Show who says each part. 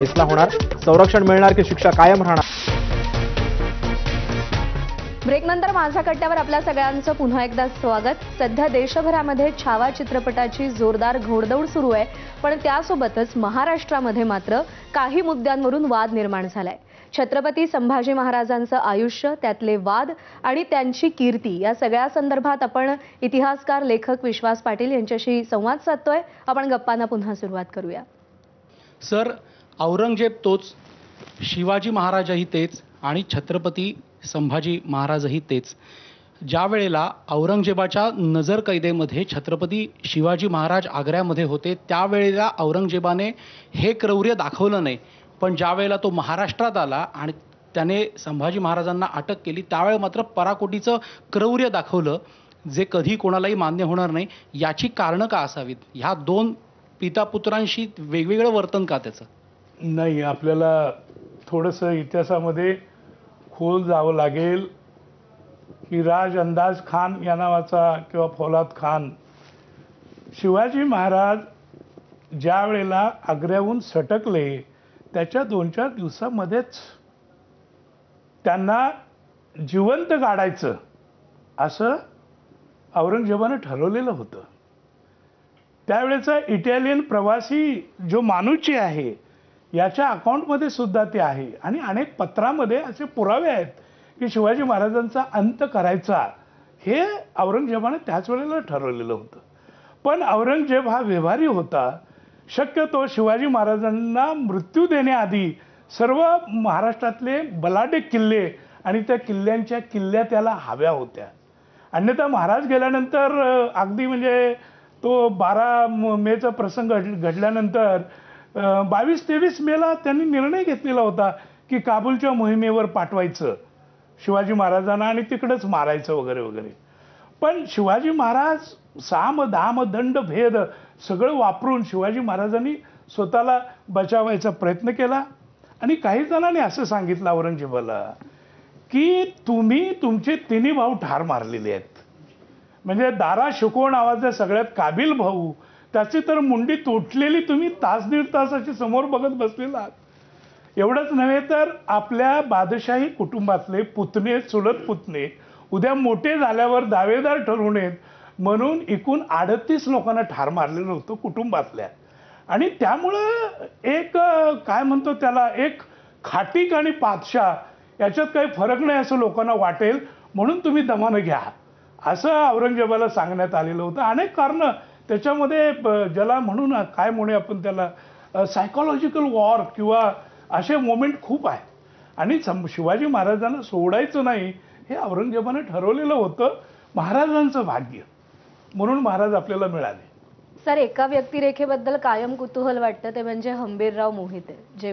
Speaker 1: फैसला होणार, संरक्षण मिळणार की शिक्षा कायम राहणार।
Speaker 2: ब्रेकनंतर माझ्या कट्ट्यावर आपल्या सगळ्यांचं पुन्हा एकदा स्वागत। सध्या देशभरामध्ये छावा चित्रपटाची जोरदार घोडदौड सुरू आहे, पण त्यासोबतच महाराष्ट्रामध्ये मात्र काही मुद्द्यांवरून वाद निर्माण झालाय। छत्रपती संभाजी महाराजांचं आयुष्य, त्यातले वाद आणि त्यांची कीर्ती या सगळ्या संदर्भात आपण इतिहासकार लेखक विश्वास पाटील यांच्याशी संवाद साधतोय। आपण गप्पांना पुन्हा सुरुवात करूया।
Speaker 3: सर, औरंगजेब तोच, शिवाजी महाराजही तेच आणि छत्रपती संभाजी महाराजही तेच। ज्या वेळेला औरंगजेबाच्या नजरकैदेमध्ये छत्रपती शिवाजी महाराज आग्र्यामध्ये होते, त्यावेळेला औरंगजेबाने हे क्रौर्य दाखवलं नाही, पण ज्या वेळेला तो महाराष्ट्रात आला आणि त्याने संभाजी महाराजांना अटक केली, त्यावेळेला मात्र पराकोटीचं क्रौर्य दाखवलं, जे कधी कोणालाही मान्य होणार नाही। याची कारणं का असावीत? ह्या दोन पितापुत्रांशी वेगवेगळं वर्तन का त्याचं?
Speaker 4: नाही, आपल्याला थोडंसं इतिहासामध्ये खोल जावं लागेल की राज अंदाज खान या नावाचा किंवा फौलाद खान, शिवाजी महाराज ज्या वेळेला आग्र्याहून सटकले त्याच्या 2-4 दिवसामध्येच त्यांना जिवंत गाडायचं असं औरंगजेबानं ठरवलेलं होतं। त्यावेळेचा इटालियन प्रवासी जो मानुची आहे याच्या अकाउंटमध्ये सुद्धा ते आहे आणि अनेक पत्रामध्ये असे पुरावे आहेत की शिवाजी महाराजांचा अंत करायचा हे औरंगजेबाने त्याच वेळेला ठरवलेलं होतं। पण औरंगजेब हा व्यवहारी होता। शक्यतो शिवाजी महाराजांना मृत्यू देण्याआधी सर्व महाराष्ट्रातले बलाढ्य किल्ले आणि त्या किल्ल्या त्याला हव्या होत्या। अन्यथा महाराज गेल्यानंतर अगदी म्हणजे तो 12 मेचा प्रसंग घडल्यानंतर 22-23 मेला त्यांनी निर्णय घेतलेला होता की काबूलच्या मोहिमेवर पाठवायचं शिवाजी महाराजांना आणि तिकडेच मारायचं वगैरे वगैरे। पण शिवाजी महाराज साम दाम दंड भेद सगळं वापरून शिवाजी महाराजांनी स्वतःला बचावायचा प्रयत्न केला आणि काही जणांनी असं सांगितलं औरंगजेबाला की तुम्ही तुमचे तिन्ही भाऊ ठार मारलेले आहेत, म्हणजे दारा शिको नावाचा सगळ्यात काबिल भाऊ, त्याची तर मुंडी तुटलेली तुम्ही तास दीड तासाची समोर बघत बसलेला आहात। एवढंच नव्हे तर आपल्या बादशाही कुटुंबातले पुतणे, चुलत पुतणे उद्या मोठे झाल्यावर दावेदार ठरू नयेत म्हणून एकूण 38 लोकांना ठार मारलेलं होतं कुटुंबातल्या। आणि त्यामुळं एक काय म्हणतो त्याला, एक खाटीक आणि पातशाह याच्यात काही फरक नाही असं लोकांना वाटेल, म्हणून तुम्ही दमानं घ्या असं औरंगजेबाला सांगण्यात आलेलं होतं। अनेक कारणं त्याच्यामध्ये, ज्याला म्हणून काय म्हणूया आपण त्याला, सायकोलॉजिकल वॉर किंवा असे मोमेंट खूप आहेत। आणि शिवाजी महाराजांना सोडायचं नाही हे औरंगजेबाने ठरवलेलं होतं। महाराजांचं भाग्य म्हणून महाराज आपल्याला मिळाले।
Speaker 2: सर, एका व्यक्तिरेखेबद्दल कायम कुतूहल वाटतं, ते म्हणजे हंबीरराव मोहिते। जे